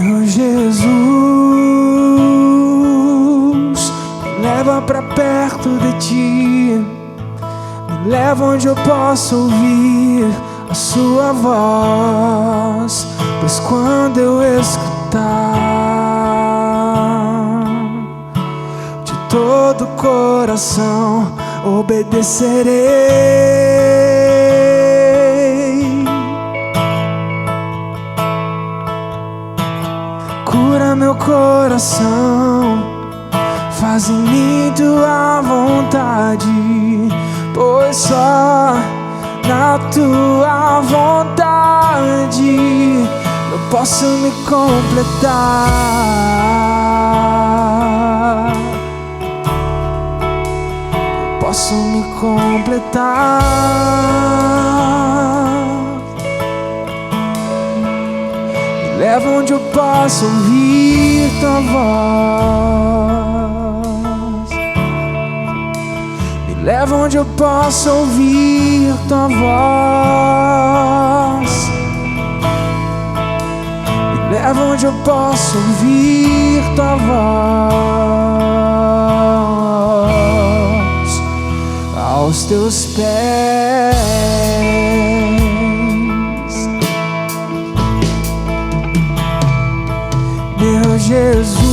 Meu Jesus, me leva pra perto de ti, me leva onde eu possa ouvir a sua voz, pois quando eu escutar, de todo o coração obedecerei. Cura meu coração, faz em mim tua vontade, pois só na tua vontade eu posso me completar. Eu posso me completar. Me leva onde eu posso ouvir tua voz. Me leva onde eu posso ouvir tua voz. Me leva onde eu posso ouvir tua voz. Aos teus pés, meu Jesus,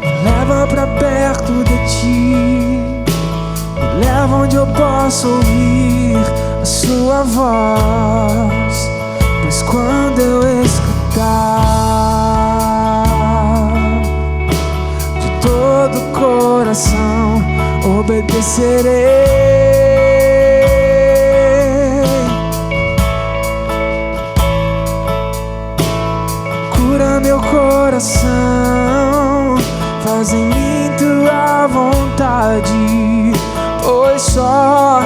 me leva pra perto de ti, me leva onde eu posso ouvir a sua voz, pois quando eu escutar, de todo o coração obedecerei. Cura meu coração, faz em mim tua vontade, pois só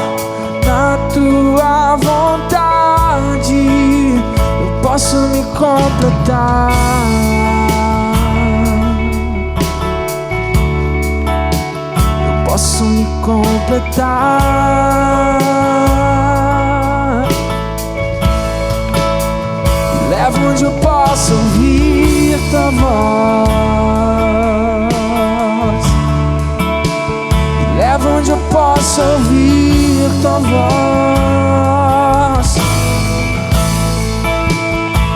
na tua vontade eu posso me completar. Eu posso me completar. Me leva onde eu posso ouvir tua voz. Me leva onde eu posso ouvir tua voz.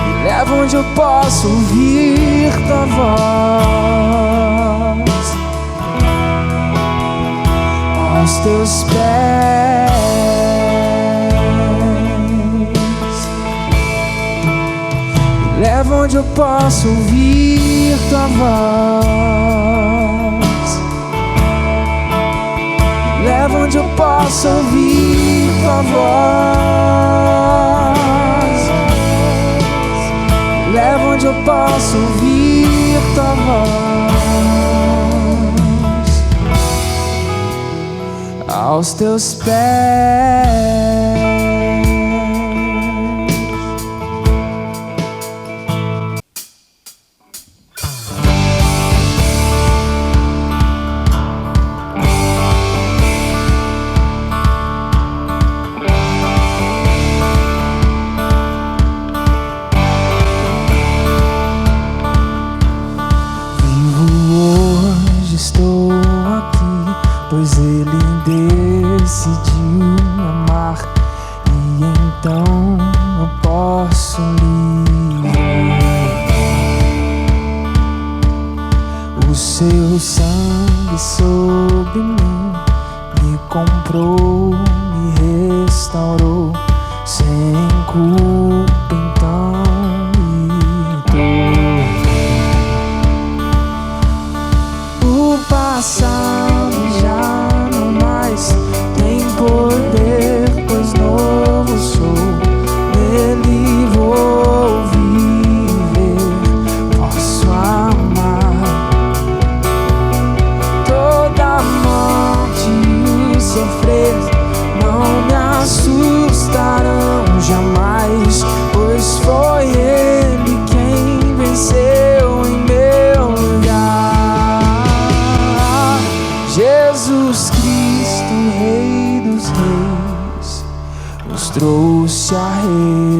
Me leva onde eu posso ouvir tua voz. Aos teus pés, me leva onde eu posso ouvir tua voz. Me leva onde eu posso ouvir tua voz. Me leva onde eu posso ouvir tua voz. Aos teus pés. Estou aqui, pois Ele decidiu me amar.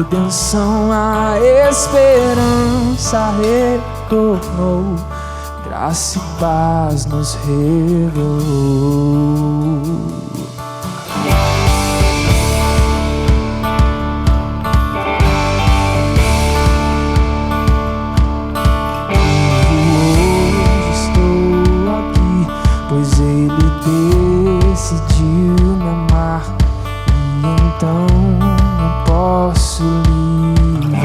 redenção, a esperança retornou, graça e paz nos revelou. Pois Ele decidiu me amar, e então não posso livrar.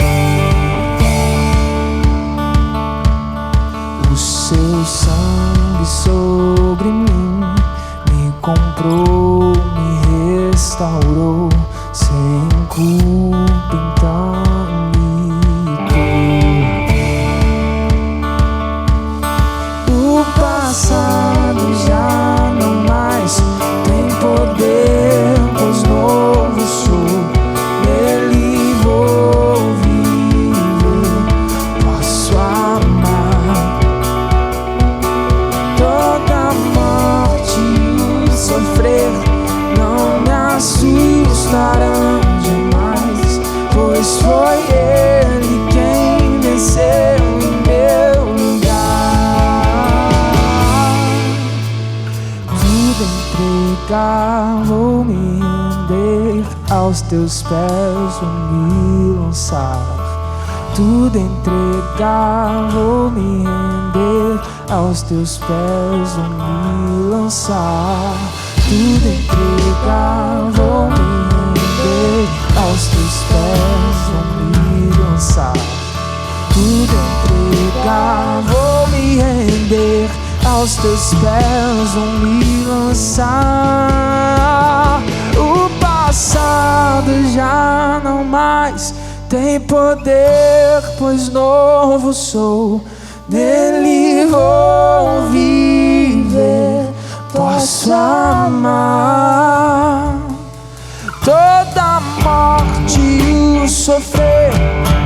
O seu sangue sobre mim me comprou, me restaurou, sem culpa então me dou. O passado já não mais tem poder, pois novo sou, nele vou viver, posso amar. Toda morte e sofrer não me assustarão jamais, pois foi Ele quem venceu em meu lugar. Tudo entregar, vou me render, aos teus pés vou me lançar. Tudo entregar, vou me render, aos teus pés vou me lançar. Tudo entregar, vou me render, aos teus pés vou me lançar. Tudo entregar, vou me render, aos teus pés vou me lançar. O passado já não mais tem poder, pois novo sou, nele vou viver, posso amar. Toda morte e o sofrer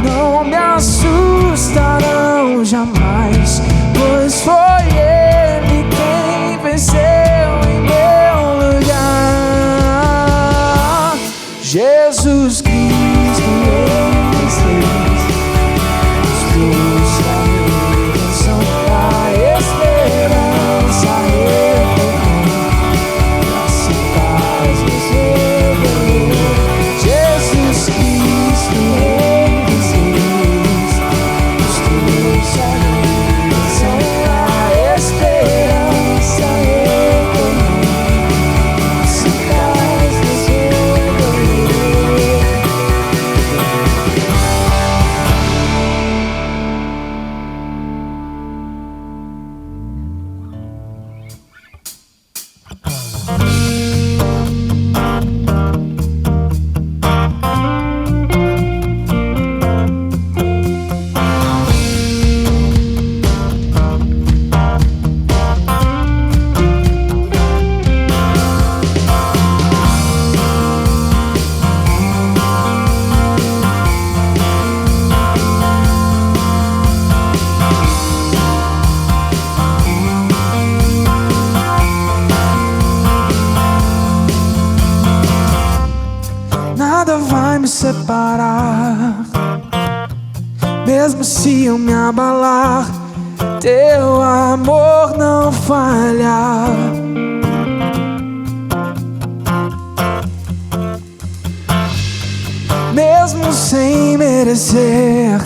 não me assustarão jamais, pois foi Ele quem venceu em meu lugar. Jesus Cristo, Ele nos trouxe a redenção, a esperança retornou, graça e paz nos revelou. Jesus Cristo, Ele nos trouxe a redenção, a esperança retornou, graça e paz nos revelou. Nada vai me separar, mesmo se eu me abalar, teu amor não falha. Mesmo sem merecer,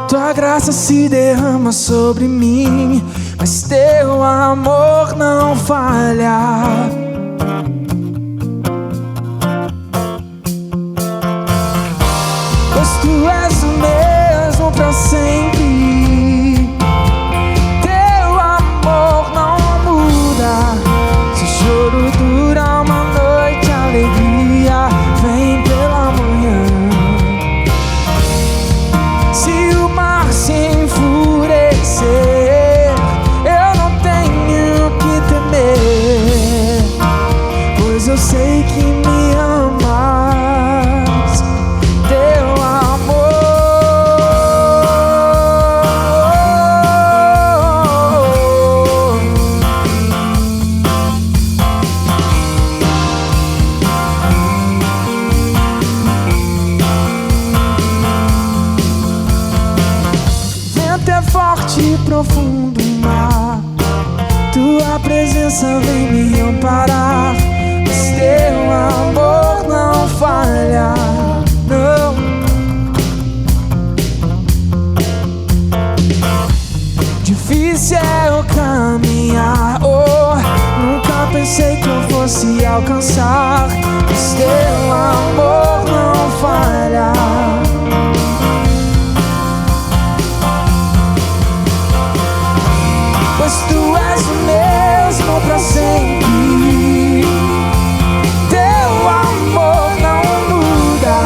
tua graça se derrama sobre mim, mas teu amor não falha. Pois tu és o mesmo pra sempre, teu amor não muda. Se o choro dura uma noite, a alegria vem pela manhã. Se o mar se enfurecer, eu não tenho que temer, profundo mar. Tua presença vem me amparar, mas teu amor não falha, não. Difícil é eu caminhar, oh, nunca pensei que eu fosse alcançar, mas teu amor não falha. Pois tu és o mesmo pra sempre, teu amor não muda.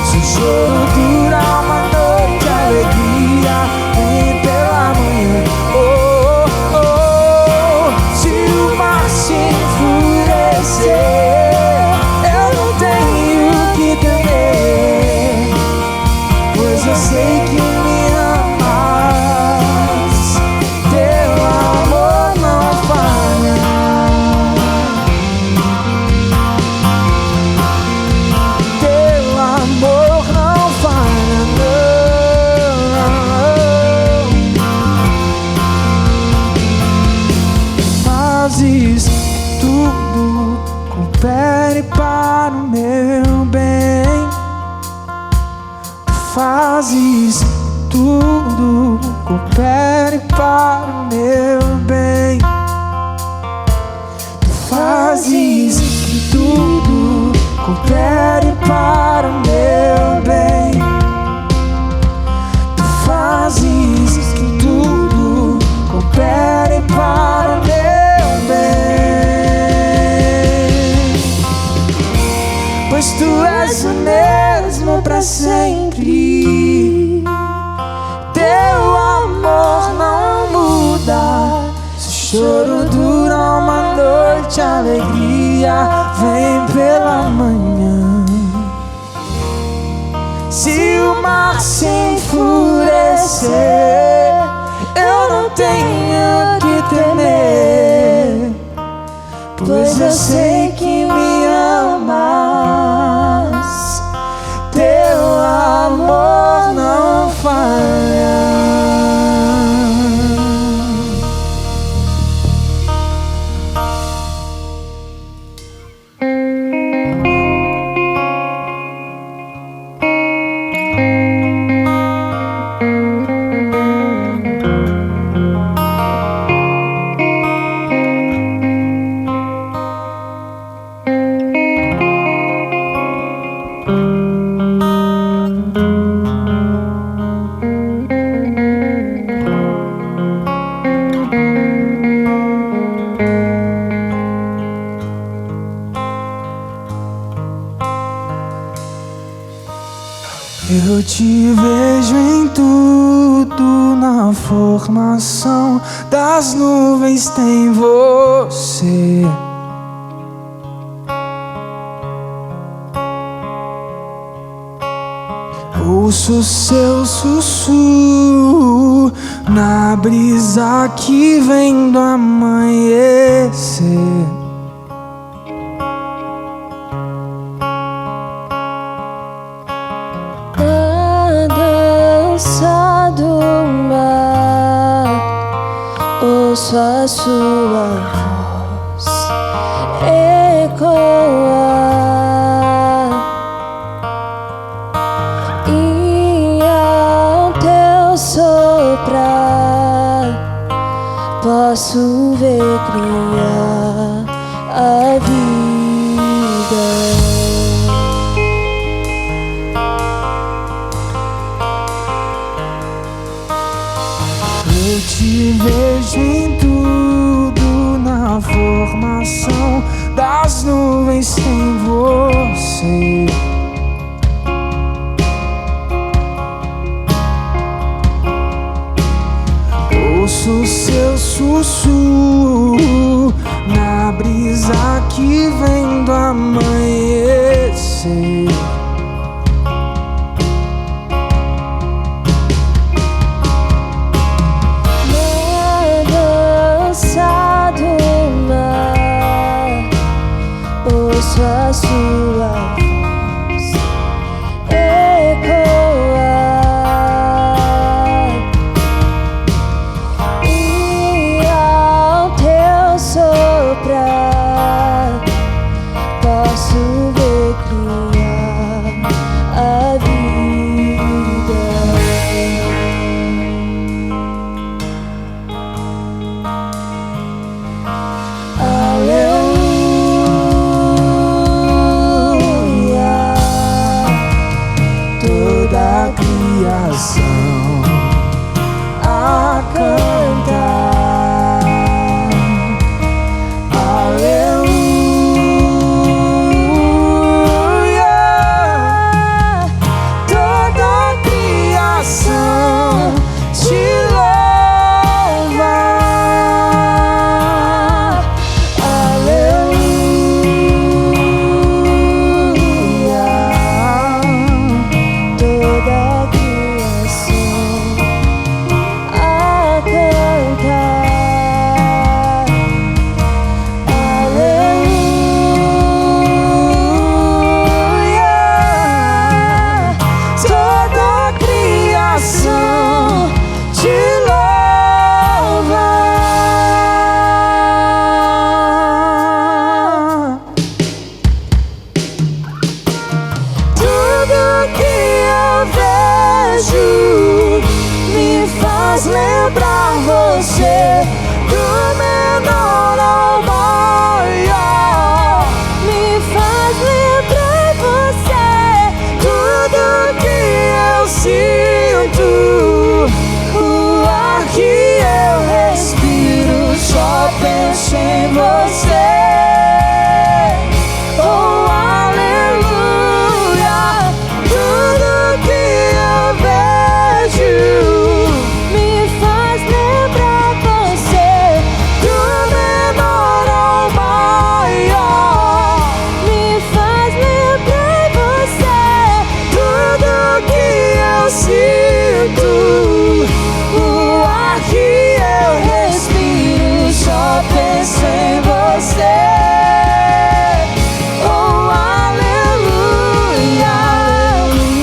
Se o choro dura uma noite, a alegria vem pela manhã. Oh, oh, oh. Se o mar se enfurecer, eu não tenho que temer, pois eu sei que me amas. Teu amor não falha. Teu amor não falha, não. Fazes tudo, coopere para o meu bem. Fazes tudo, coopere para o meu bem. Tu fazes que tudo coopere para o meu bem. Tu fazes que tudo coopere para o meu bem. Pois tu és o mesmo pra sempre, teu amor não muda. Se o choro dura uma noite, a alegria vem pela manhã. Se o mar se enfurecer, eu não tenho que temer, pois eu sei que me amas. Teu amor não falha. Eu te vejo em tudo, na formação das nuvens tem você. Ouço seu sussurro na brisa que vem do amanhecer. Ouço a sua voz ecoar, e ao teu soprar posso ver criar a vida. Eu te vejo em tudo, na formação das nuvens tem você. Ouço seu sussurro na brisa que vem do amanhecer. Ouço a sua voz ecoar, faz lembrar você do menor ao maior. Me faz lembrar você Tudo que eu sinto, o ar que eu respiro, só penso em você. Oh, aleluia. Tudo que eu vejo me faz lembrar você do menor ao maior. me faz lembrar você Tudo que eu sinto, o ar que eu respiro, só penso em você. Oh, aleluia, aleluia.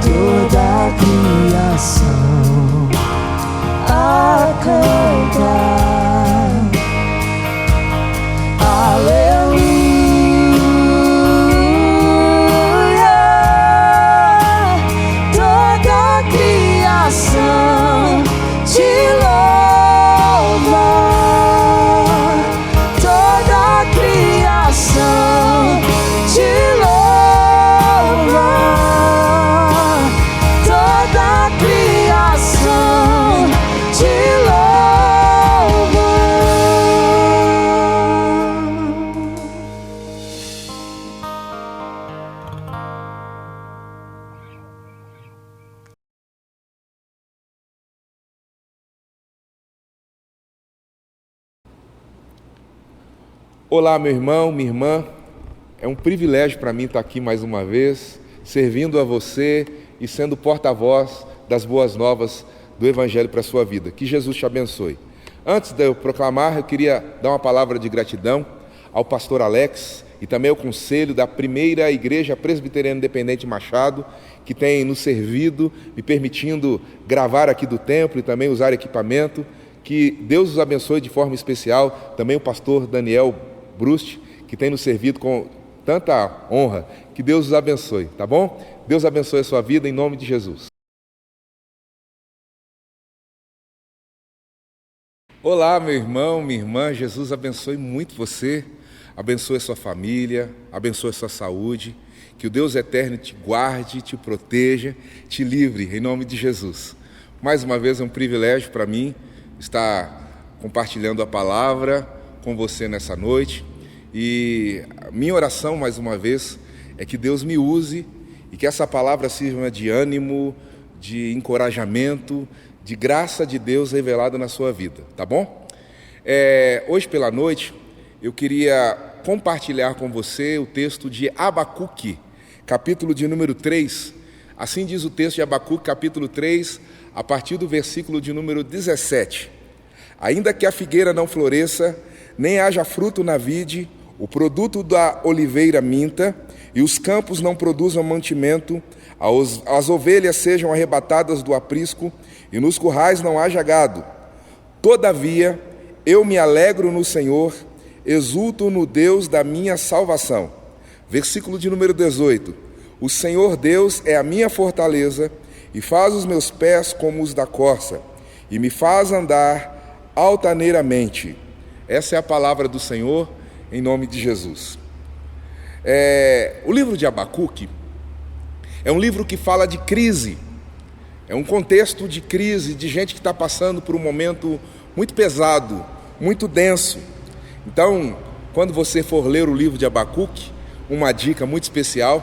Toda a criação a cantar. Aleluia. Toda a criação te louva. Toda a criação te louva. Toda a criação te louva. Olá, meu irmão, minha irmã. É um privilégio para mim estar aqui mais uma vez, servindo a você e sendo porta-voz das boas novas do Evangelho para a sua vida. Que Jesus te abençoe. Antes de eu proclamar, eu queria dar uma palavra de gratidão ao pastor Alex e também ao conselho da primeira Igreja Presbiteriana Independente Machado, que tem nos servido, me permitindo gravar aqui do templo e também usar equipamento. Que Deus os abençoe de forma especial. Também o pastor Daniel Brust, que tem nos servido com tanta honra. Que Deus os abençoe, tá bom? Deus abençoe a sua vida em nome de Jesus. Olá, meu irmão, minha irmã. Jesus abençoe muito você, abençoe a sua família, abençoe a sua saúde. Que o Deus eterno te guarde, te proteja, te livre em nome de Jesus. Mais uma vez é um privilégio para mim estar compartilhando a palavra com você nessa noite. E a minha oração, mais uma vez, é que Deus me use e que essa palavra sirva de ânimo, de encorajamento, de graça de Deus revelada na sua vida, tá bom? Hoje pela noite, eu queria compartilhar com você o texto de Abacuque, capítulo de número 3. Assim diz o texto de Abacuque, capítulo 3, a partir do versículo de número 17. Ainda que a figueira não floresça, nem haja fruto na vide, o produto da oliveira minta, e os campos não produzam mantimento, as ovelhas sejam arrebatadas do aprisco, e nos currais não haja gado. Todavia, eu me alegro no Senhor, exulto no Deus da minha salvação. Versículo de número 18. O Senhor Deus é a minha fortaleza, e faz os meus pés como os da corça, e me faz andar altaneiramente. Essa é a palavra do Senhor, em nome de Jesus. O livro de Abacuque é um livro que fala de crise. É um contexto de crise, de gente que está passando por um momento muito pesado, muito denso. Então, quando você for ler o livro de Abacuque, uma dica muito especial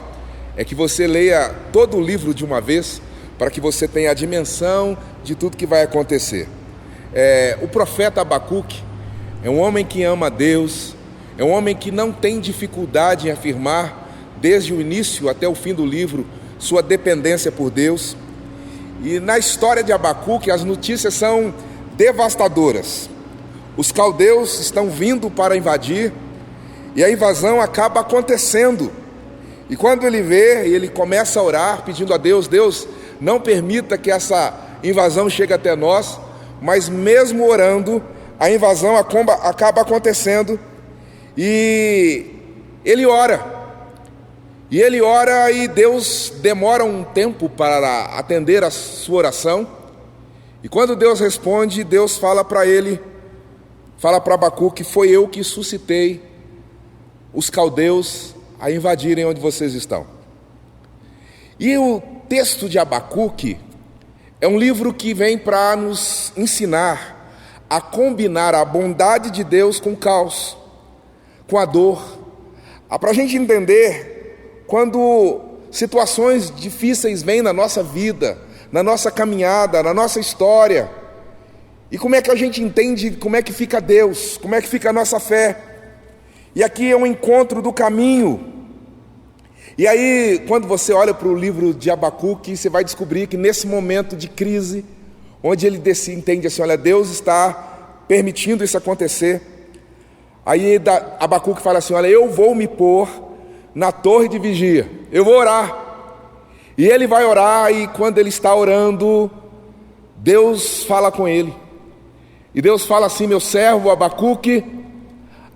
é que você leia todo o livro de uma vez, para que você tenha a dimensão de tudo que vai acontecer. O profeta Abacuque é um homem que ama a Deus, é um homem que não tem dificuldade em afirmar, desde o início até o fim do livro, sua dependência por Deus. E na história de Abacuque, as notícias são devastadoras. Os caldeus estão vindo para invadir, e a invasão acaba acontecendo. E quando ele vê, ele começa a orar, pedindo a Deus: Deus, não permita que essa invasão chegue até nós. Mas mesmo orando, a invasão acaba acontecendo, e ele ora. E ele ora e Deus demora um tempo para atender a sua oração. E quando Deus responde, Deus fala para ele, fala para Abacuque: foi eu que suscitei os caldeus a invadirem onde vocês estão. E o texto de Abacuque é um livro que vem para nos ensinar a combinar a bondade de Deus com o caos, com a dor. Para a gente entender, quando situações difíceis vêm na nossa vida, na nossa caminhada, na nossa história, e como é que a gente entende, como é que fica Deus, como é que fica a nossa fé. E aqui é um encontro do caminho. E aí, quando você olha para o livro de Abacuque, você vai descobrir que nesse momento de crise, onde ele entende assim: olha, Deus está permitindo isso acontecer. Aí Abacuque fala assim: olha, eu vou me pôr na torre de vigia, eu vou orar. E ele vai orar, e quando ele está orando, Deus fala com ele. E Deus fala assim: meu servo Abacuque,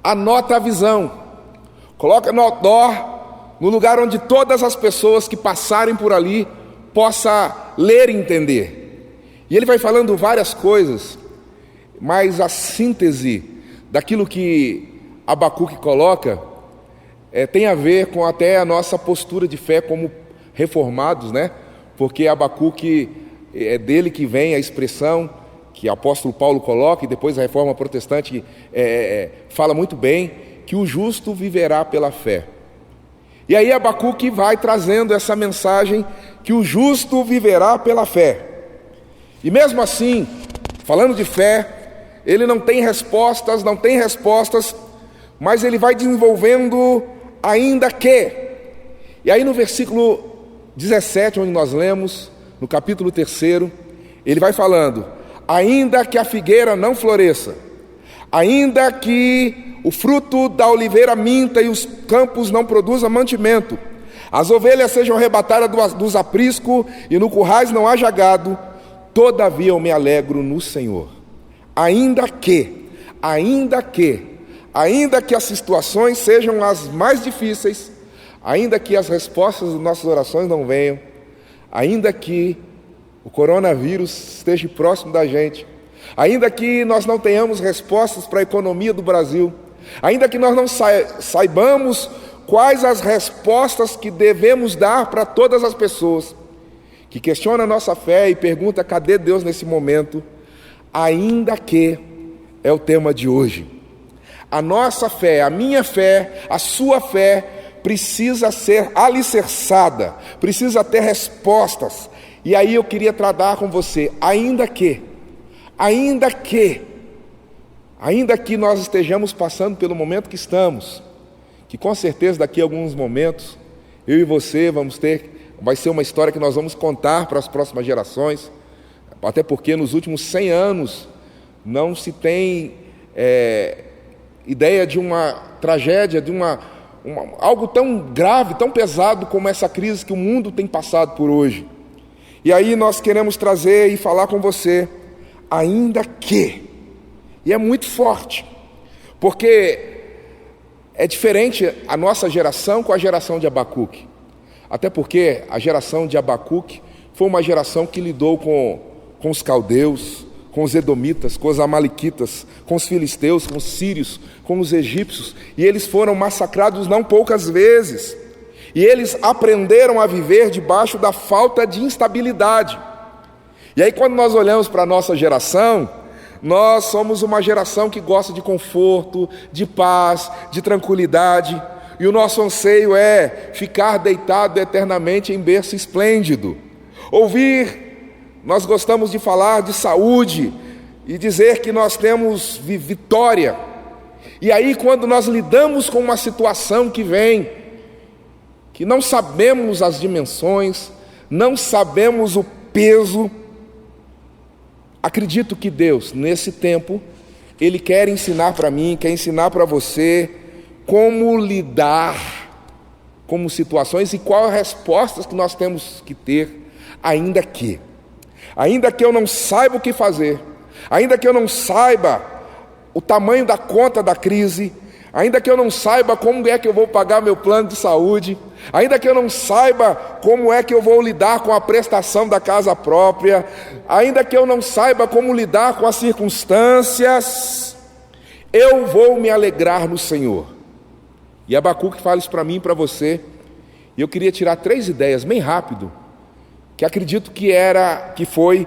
anota a visão, coloca no outdoor, no lugar onde todas as pessoas que passarem por ali possam ler e entender. E ele vai falando várias coisas, mas a síntese daquilo que Abacuque coloca tem a ver com até a nossa postura de fé como reformados, né? Porque Abacuque é dele que vem a expressão que o apóstolo Paulo coloca, e depois a reforma protestante fala muito bem, que o justo viverá pela fé. E aí Abacuque vai trazendo essa mensagem que o justo viverá pela fé. E mesmo assim, falando de fé, ele não tem respostas, mas ele vai desenvolvendo ainda que. E aí no versículo 17, onde nós lemos, no capítulo 3, ele vai falando: ainda que a figueira não floresça, ainda que o fruto da oliveira minta e os campos não produzam mantimento, as ovelhas sejam arrebatadas dos apriscos e no currais não haja gado, todavia eu me alegro no Senhor. Ainda que as situações sejam as mais difíceis, ainda que as respostas das nossas orações não venham, ainda que o coronavírus esteja próximo da gente, ainda que nós não tenhamos respostas para a economia do Brasil, ainda que nós não saibamos quais as respostas que devemos dar para todas as pessoas que questionam a nossa fé e perguntam: cadê Deus nesse momento? Ainda que é o tema de hoje. A nossa fé, a minha fé, a sua fé precisa ser alicerçada, precisa ter respostas. E aí eu queria tratar com você: ainda que nós estejamos passando pelo momento que estamos, que com certeza daqui a alguns momentos, eu e você vai ser uma história que nós vamos contar para as próximas gerações, até porque nos últimos 100 anos não se tem ideia de uma tragédia, de algo tão grave, tão pesado como essa crise que o mundo tem passado por hoje. E aí nós queremos trazer e falar com você: ainda que. E é muito forte, porque é diferente a nossa geração com a geração de Abacuque. Até porque a geração de Abacuque foi uma geração que lidou com os caldeus, com os edomitas, com os amalequitas, com os filisteus, com os sírios, com os egípcios. E eles foram massacrados não poucas vezes. E eles aprenderam a viver debaixo da falta de instabilidade. E aí quando nós olhamos para a nossa geração, nós somos uma geração que gosta de conforto, de paz, de tranquilidade, e o nosso anseio é ficar deitado eternamente em berço esplêndido. Nós gostamos de falar de saúde e dizer que nós temos vitória. E aí quando nós lidamos com uma situação que vem, que não sabemos as dimensões, não sabemos o peso, acredito que Deus, nesse tempo, Ele quer ensinar para mim, quer ensinar para você como lidar com situações e quais as respostas que nós temos que ter, ainda que eu não saiba o que fazer, ainda que eu não saiba o tamanho da conta da crise, ainda que eu não saiba como é que eu vou pagar meu plano de saúde, ainda que eu não saiba como é que eu vou lidar com a prestação da casa própria, ainda que eu não saiba como lidar com as circunstâncias, eu vou me alegrar no Senhor. E Abacuque fala isso para mim e para você, e eu queria tirar 3 ideias bem rápido, que acredito que foi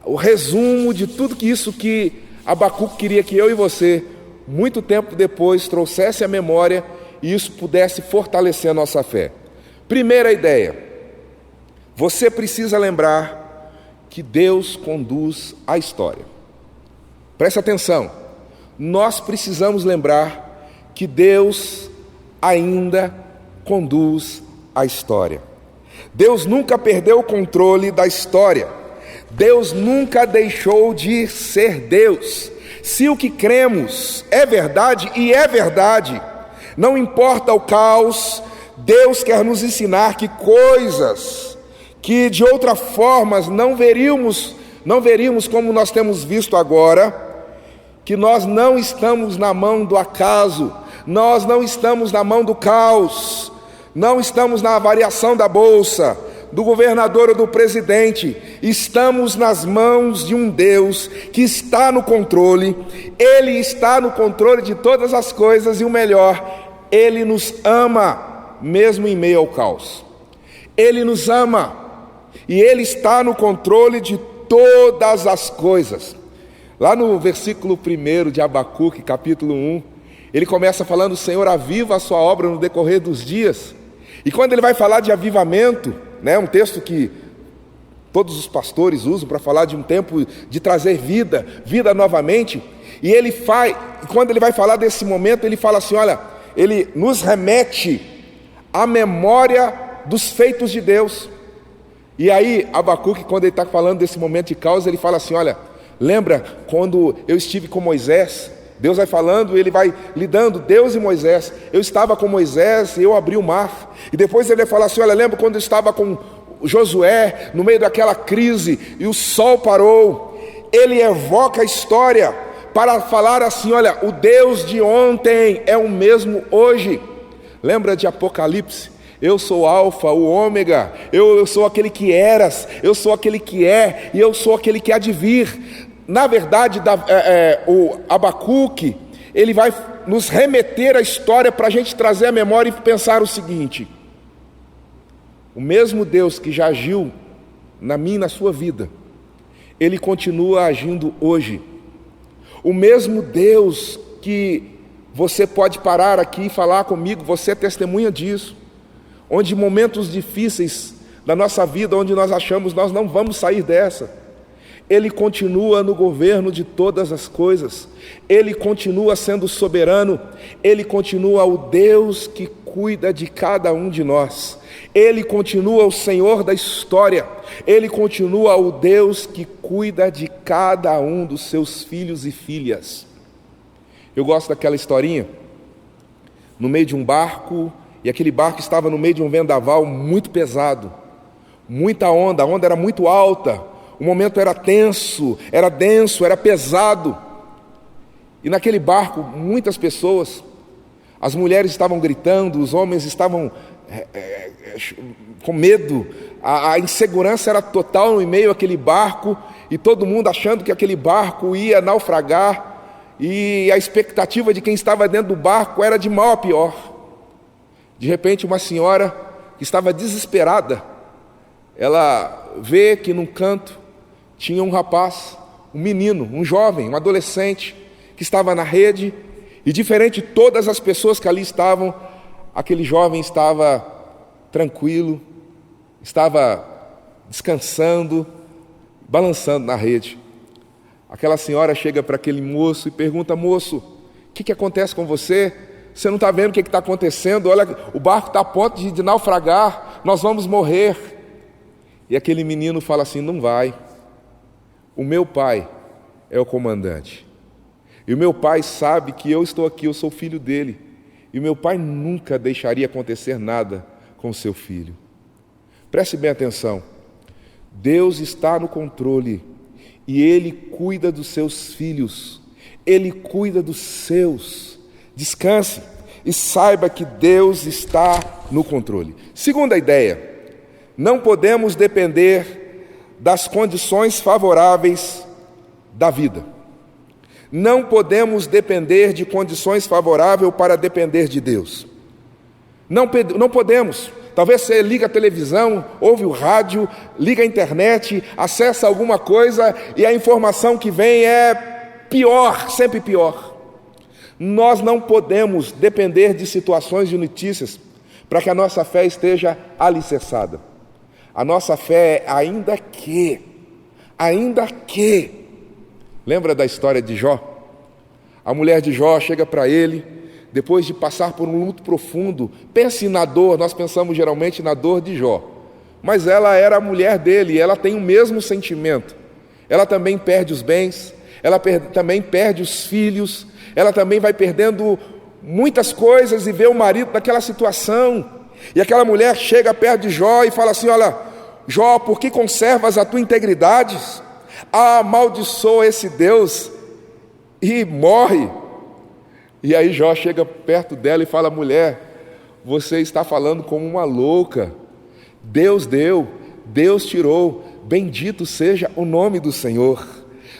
o resumo de tudo isso que Abacuque queria que eu e você, muito tempo depois, trouxesse à memória e isso pudesse fortalecer a nossa fé. Primeira ideia: você precisa lembrar que Deus conduz a história. Preste atenção, nós precisamos lembrar que Deus ainda conduz a história. Deus nunca perdeu o controle da história. Deus nunca deixou de ser Deus. Se o que cremos é verdade, e é verdade, não importa o caos, Deus quer nos ensinar que coisas que de outra forma não veríamos como nós temos visto agora, que nós não estamos na mão do acaso, nós não estamos na mão do caos, não estamos na variação da bolsa, do governador ou do presidente, estamos nas mãos de um Deus que está no controle. Ele está no controle de todas as coisas, e o melhor, Ele nos ama, mesmo em meio ao caos. Ele nos ama, e Ele está no controle de todas as coisas. Lá no versículo 1 de Abacuque, capítulo 1, ele começa falando: o Senhor aviva a sua obra no decorrer dos dias. E quando ele vai falar de avivamento, um texto que todos os pastores usam para falar de um tempo de trazer vida novamente, e quando ele vai falar desse momento, ele fala assim: olha, ele nos remete à memória dos feitos de Deus. E aí Abacuque, quando ele está falando desse momento de caos, ele fala assim: olha, lembra quando eu estive com Moisés? Deus vai falando, ele vai lidando, Deus e Moisés. Eu estava com Moisés e eu abri o mar. E depois ele vai falar assim: olha, lembra quando eu estava com Josué no meio daquela crise e o sol parou? Ele evoca a história para falar assim: olha, o Deus de ontem é o mesmo hoje. Lembra de Apocalipse? Eu sou o Alfa, o Ômega, eu sou aquele que eras, eu sou aquele que é, e eu sou aquele que há de vir. Na verdade, o Abacuque, ele vai nos remeter à história para a gente trazer a memória e pensar o seguinte: o mesmo Deus que já agiu na minha e na sua vida, Ele continua agindo hoje. O mesmo Deus que você pode parar aqui e falar comigo, você é testemunha disso, onde momentos difíceis da nossa vida, onde nós achamos nós não vamos sair dessa, Ele continua no governo de todas as coisas, Ele continua sendo soberano, Ele continua o Deus que cuida de cada um de nós, Ele continua o Senhor da história, Ele continua o Deus que cuida de cada um dos seus filhos e filhas. Eu gosto daquela historinha, no meio de um barco, e aquele barco estava no meio de um vendaval muito pesado, muita onda, a onda era muito alta, o momento era tenso, era denso, era pesado. E naquele barco, muitas pessoas, as mulheres estavam gritando, os homens estavam com medo, a insegurança era total em meio àquele barco, e todo mundo achando que aquele barco ia naufragar, e a expectativa de quem estava dentro do barco era de mal a pior. De repente, uma senhora que estava desesperada, ela vê que num canto tinha um rapaz, um menino, um jovem, um adolescente, que estava na rede, e diferente de todas as pessoas que ali estavam, aquele jovem estava tranquilo, estava descansando, balançando na rede. Aquela senhora chega para aquele moço e pergunta: moço, o que acontece com você? Você não está vendo o que está acontecendo? Olha, o barco está a ponto de naufragar, nós vamos morrer. E aquele menino fala assim: não vai. O meu pai é o comandante. E o meu pai sabe que eu estou aqui, eu sou filho dele. E o meu pai nunca deixaria acontecer nada com o seu filho. Preste bem atenção. Deus está no controle e Ele cuida dos seus filhos. Ele cuida dos seus. Descanse e saiba que Deus está no controle. Segunda ideia, não podemos depender das condições favoráveis da vida. Não podemos depender de condições favoráveis para depender de Deus. Não podemos. Talvez você liga a televisão, ouve o rádio, liga a internet, acessa alguma coisa e a informação que vem é pior, sempre pior. Nós não podemos depender de situações de notícias para que a nossa fé esteja alicerçada. A nossa fé é ainda que. Lembra da história de Jó? A mulher de Jó chega para ele, depois de passar por um luto profundo. Pense na dor, nós pensamos geralmente na dor de Jó. Mas ela era a mulher dele, ela tem o mesmo sentimento. Ela também perde os bens, ela também perde os filhos, ela também vai perdendo muitas coisas e vê o marido naquela situação. E aquela mulher chega perto de Jó e fala assim: olha, Jó, por que conservas a tua integridade? Amaldiçoa esse Deus e morre. E aí Jó chega perto dela e fala: mulher, você está falando como uma louca. Deus deu, Deus tirou, bendito seja o nome do Senhor.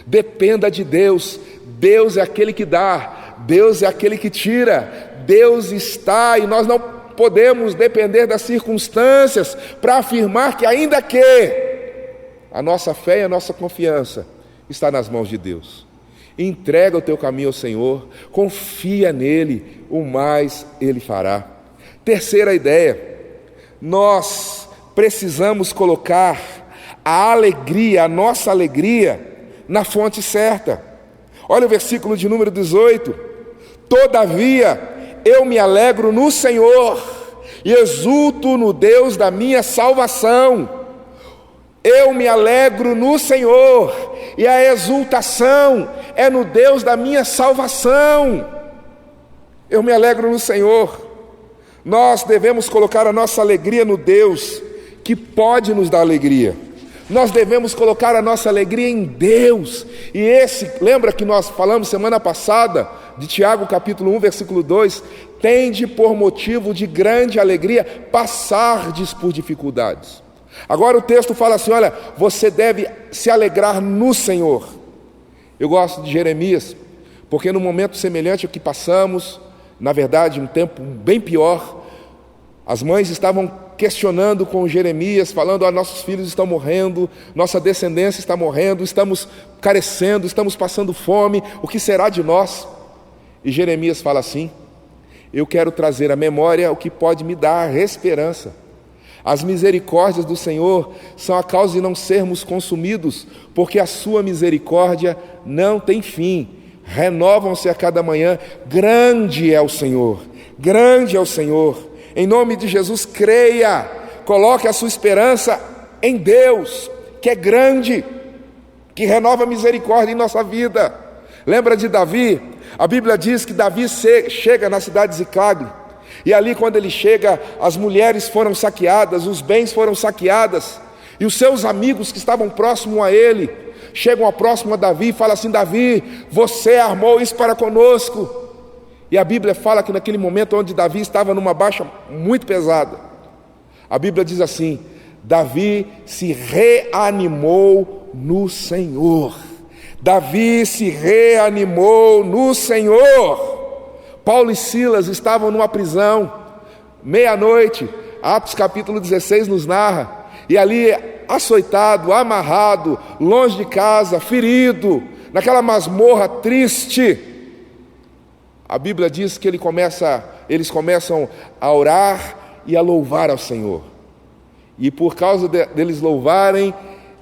Dependa de Deus. Deus é aquele que dá, Deus é aquele que tira. Deus está, e nós não podemos depender das circunstâncias para afirmar que ainda que a nossa fé e a nossa confiança está nas mãos de Deus. Entrega o teu caminho ao Senhor, confia nele, o mais ele fará. Terceira ideia, nós precisamos colocar a alegria, a nossa alegria, na fonte certa. Olha o versículo de número 18: todavia eu me alegro no Senhor e exulto no Deus da minha salvação. Eu me alegro no Senhor e a exultação é no Deus da minha salvação. Eu me alegro no Senhor. Nós devemos colocar a nossa alegria no Deus que pode nos dar alegria. Nós devemos colocar a nossa alegria em Deus. E lembra que nós falamos semana passada de Tiago capítulo 1 versículo 2, tende por motivo de grande alegria passardes por dificuldades. Agora o texto fala assim: olha, você deve se alegrar no Senhor. Eu gosto de Jeremias, porque no momento semelhante ao que passamos, na verdade um tempo bem pior, as mães estavam questionando com Jeremias, falando: nossos filhos estão morrendo, nossa descendência está morrendo, estamos carecendo, estamos passando fome, o que será de nós? E Jeremias fala assim: eu quero trazer à memória o que pode me dar esperança. As misericórdias do Senhor são a causa de não sermos consumidos, porque a sua misericórdia não tem fim, renovam-se a cada manhã. Grande é o Senhor, grande é o Senhor. Em nome de Jesus, creia, coloque a sua esperança em Deus, que é grande, que renova a misericórdia em nossa vida. Lembra de Davi? A Bíblia diz que Davi chega na cidade de Ziclague, e ali quando ele chega, as mulheres foram saqueadas, os bens foram saqueados, e os seus amigos que estavam próximos a ele, chegam próximo a Davi e falam assim: Davi, você armou isso para conosco. E a Bíblia fala que naquele momento onde Davi estava numa baixa muito pesada, a Bíblia diz assim: Davi se reanimou no Senhor. Davi se reanimou no Senhor. Paulo e Silas estavam numa prisão, meia-noite, Atos capítulo 16 nos narra, e ali açoitado, amarrado, longe de casa, ferido, naquela masmorra triste, a Bíblia diz que eles começam a orar e a louvar ao Senhor. E por causa deles louvarem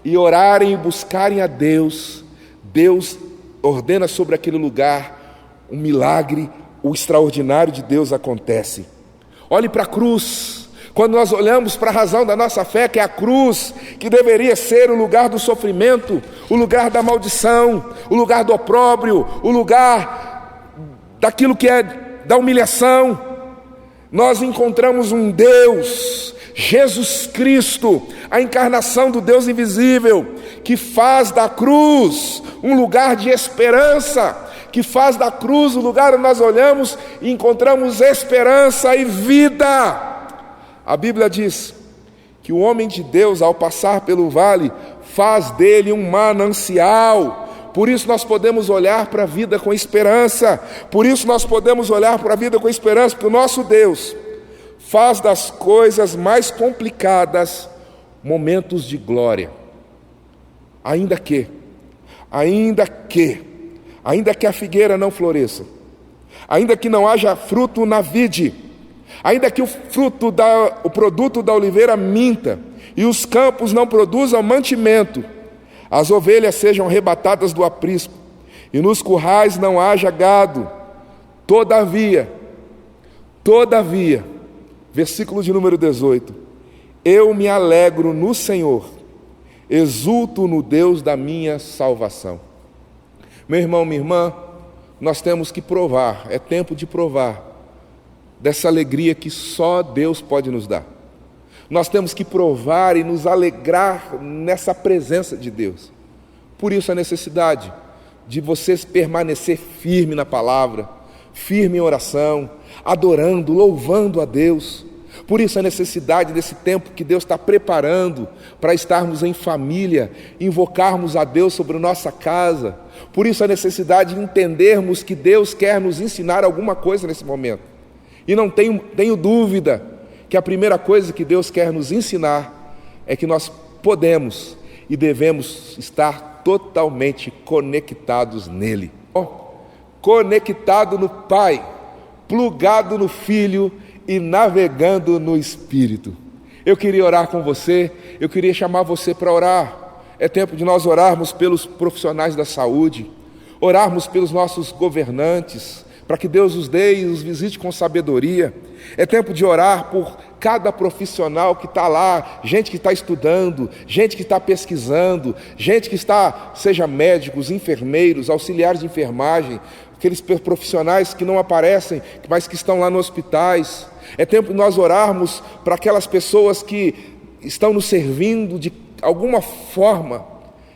e orarem e buscarem a Deus, Deus ordena sobre aquele lugar um milagre, o extraordinário de Deus acontece. Olhe para a cruz. Quando nós olhamos para a razão da nossa fé, que é a cruz, que deveria ser o lugar do sofrimento, o lugar da maldição, o lugar do opróbrio, o lugar daquilo que é da humilhação, nós encontramos um Deus, Jesus Cristo, a encarnação do Deus invisível, que faz da cruz um lugar de esperança, que faz da cruz o lugar onde nós olhamos e encontramos esperança e vida. A Bíblia diz que o homem de Deus, ao passar pelo vale, faz dele um manancial. Por isso nós podemos olhar para a vida com esperança. Por isso nós podemos olhar para a vida com esperança, porque o nosso Deus faz das coisas mais complicadas momentos de glória. Ainda que a figueira não floresça, ainda que não haja fruto na vide, ainda que o produto da oliveira minta, e os campos não produzam mantimento, as ovelhas sejam arrebatadas do aprisco, e nos currais não haja gado, todavia, versículo de número 18, eu me alegro no Senhor, exulto no Deus da minha salvação. Meu irmão, minha irmã, nós temos que provar, é tempo de provar dessa alegria que só Deus pode nos dar. Nós temos que provar e nos alegrar nessa presença de Deus. Por isso a necessidade de vocês permanecer firme na palavra, firme em oração, adorando, louvando a Deus. Por isso a necessidade desse tempo que Deus está preparando para estarmos em família, invocarmos a Deus sobre nossa casa. Por isso a necessidade de entendermos que Deus quer nos ensinar alguma coisa nesse momento. E não tenho dúvida que a primeira coisa que Deus quer nos ensinar é que nós podemos e devemos estar totalmente conectados nele. Conectado no Pai, plugado no Filho e navegando no Espírito. Eu queria orar com você, eu queria chamar você para orar. É tempo de nós orarmos pelos profissionais da saúde, orarmos pelos nossos governantes, para que Deus os dê e os visite com sabedoria. É tempo de orar por cada profissional que está lá, gente que está estudando, gente que está pesquisando, gente que está, seja médicos, enfermeiros, auxiliares de enfermagem, aqueles profissionais que não aparecem, mas que estão lá nos hospitais. É tempo de nós orarmos para aquelas pessoas que estão nos servindo de alguma forma.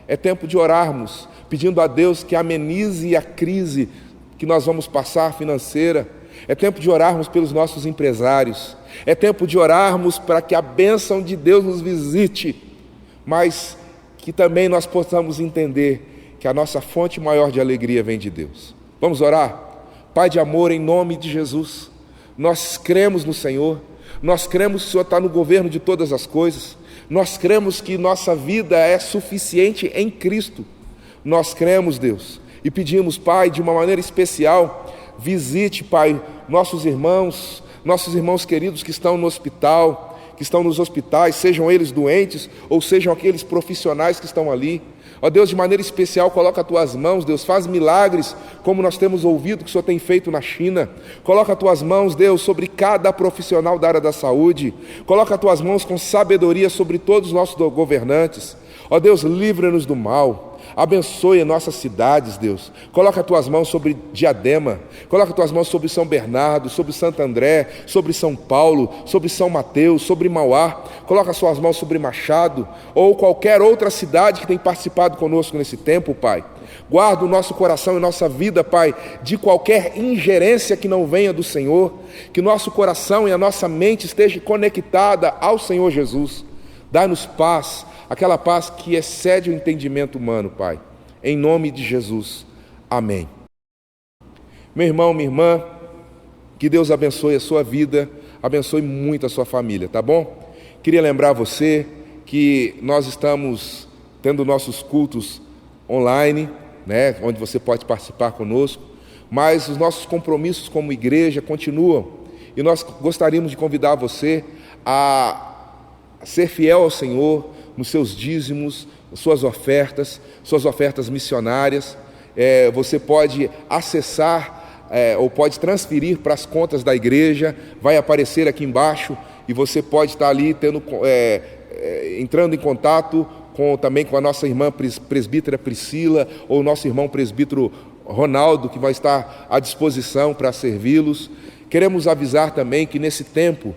É tempo de orarmos, pedindo a Deus que amenize a crise que nós vamos passar financeira. É tempo de orarmos pelos nossos empresários. É tempo de orarmos para que a bênção de Deus nos visite, mas que também nós possamos entender que a nossa fonte maior de alegria vem de Deus. Vamos orar? Pai de amor, em nome de Jesus, nós cremos no Senhor, nós cremos que o Senhor está no governo de todas as coisas, nós cremos que nossa vida é suficiente em Cristo. Nós cremos, Deus, e pedimos, Pai, de uma maneira especial, visite, Pai, nossos irmãos queridos que estão no hospital, que estão nos hospitais, sejam eles doentes ou sejam aqueles profissionais que estão ali. Ó Deus, de maneira especial, coloca as Tuas mãos, Deus, faz milagres, como nós temos ouvido que o Senhor tem feito na China. Coloca as Tuas mãos, Deus, sobre cada profissional da área da saúde. Coloca as Tuas mãos com sabedoria sobre todos os nossos governantes. Ó Deus, livra-nos do mal. Abençoe nossas cidades, Deus. Coloca as Tuas mãos sobre Diadema, coloca as Tuas mãos sobre São Bernardo, sobre Santo André, sobre São Paulo, sobre São Mateus, sobre Mauá. Coloca as Tuas mãos sobre Machado, ou qualquer outra cidade que tem participado conosco nesse tempo, Pai. Guarda o nosso coração e nossa vida, Pai, de qualquer ingerência que não venha do Senhor. Que nosso coração e a nossa mente esteja conectada ao Senhor Jesus. Dá-nos paz, aquela paz que excede o entendimento humano, Pai. Em nome de Jesus. Amém. Meu irmão, minha irmã, que Deus abençoe a sua vida, abençoe muito a sua família, tá bom? Queria lembrar você que nós estamos tendo nossos cultos online, né, onde você pode participar conosco, mas os nossos compromissos como igreja continuam, e nós gostaríamos de convidar você a ser fiel ao Senhor nos seus dízimos, suas ofertas missionárias. Você pode acessar ou pode transferir para as contas da igreja, vai aparecer aqui embaixo, e você pode estar ali entrando em contato também com a nossa irmã presbítera Priscila, ou nosso irmão presbítero Ronaldo, que vai estar à disposição para servi-los. Queremos avisar também que nesse tempo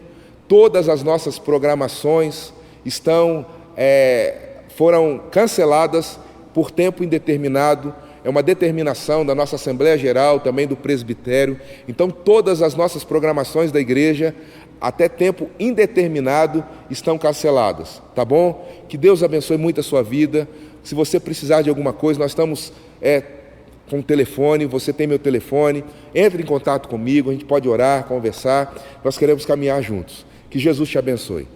todas as nossas programações foram canceladas por tempo indeterminado, é uma determinação da nossa Assembleia Geral, também do presbitério. Então todas as nossas programações da igreja, até tempo indeterminado, estão canceladas, tá bom? Que Deus abençoe muito a sua vida. Se você precisar de alguma coisa, nós estamos com o telefone, você tem meu telefone, entre em contato comigo, a gente pode orar, conversar, nós queremos caminhar juntos. Que Jesus te abençoe.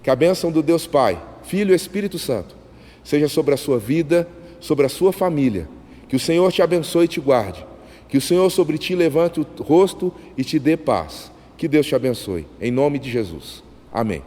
Que a bênção do Deus Pai, Filho e Espírito Santo seja sobre a sua vida, sobre a sua família. Que o Senhor te abençoe e te guarde. Que o Senhor sobre ti levante o rosto e te dê paz. Que Deus te abençoe. Em nome de Jesus. Amém.